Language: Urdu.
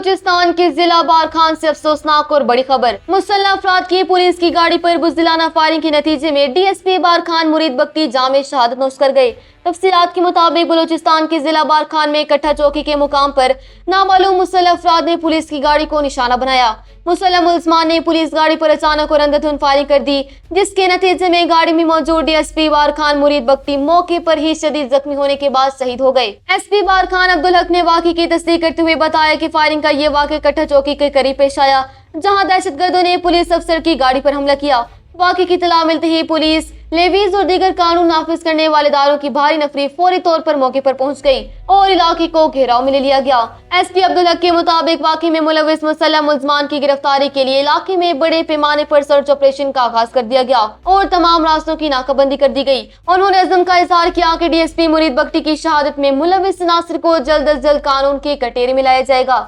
بلوچستان کے ضلع بارکھان سے افسوسناک اور بڑی خبر۔ مسلح افراد کی پولیس کی گاڑی پر بزدلانہ فائرنگ کے نتیجے میں ڈی ایس پی بارکھان مرید بختی جامع شہادت نوش کر گئے۔ تفصیلات کے مطابق بلوچستان کے ضلع بارکھان میں کٹھا چوکی کے مقام پر نامعلوم مسلح افراد نے پولیس کی گاڑی کو نشانہ بنایا۔ مسلح ملزمان نے پولیس گاڑی پر اچانک اور اندھدھند فائرنگ کر دی، جس کے نتیجے میں گاڑی میں موجود ڈی ایس پی بارکھان مرید بختی موقع پر ہی شدید زخمی ہونے کے بعد شہید ہو گئے۔ ایس پی بارکھان عبدالحق نے واقعے کی تصدیق کرتے ہوئے بتایا کہ فائرنگ کا یہ واقعہ کٹھا چوکی کے قریب پیش آیا، جہاں دہشت گردوں نے پولیس افسر کی گاڑی پر حملہ کیا۔ واقعے کی اطلاع ملتے ہی پولیس، لیویز اور دیگر قانون نافذ کرنے والے اداروں کی بھاری نفری فوری طور پر موقع پر پہنچ گئی اور علاقے کو گھیراؤ میں لے لیا گیا۔ ایس پی عبدالحق کے مطابق واقعے میں ملوث مسلح ملزمان کی گرفتاری کے لیے علاقے میں بڑے پیمانے پر سرچ آپریشن کا آغاز کر دیا گیا اور تمام راستوں کی ناکہ بندی کر دی گئی۔ انہوں نے عزم کا اظہار کیا کہ ڈی ایس پی مرید بختی کی شہادت میں ملوث عناصر کو جلد از جلد قانون کے کٹہرے میں لایا جائے گا۔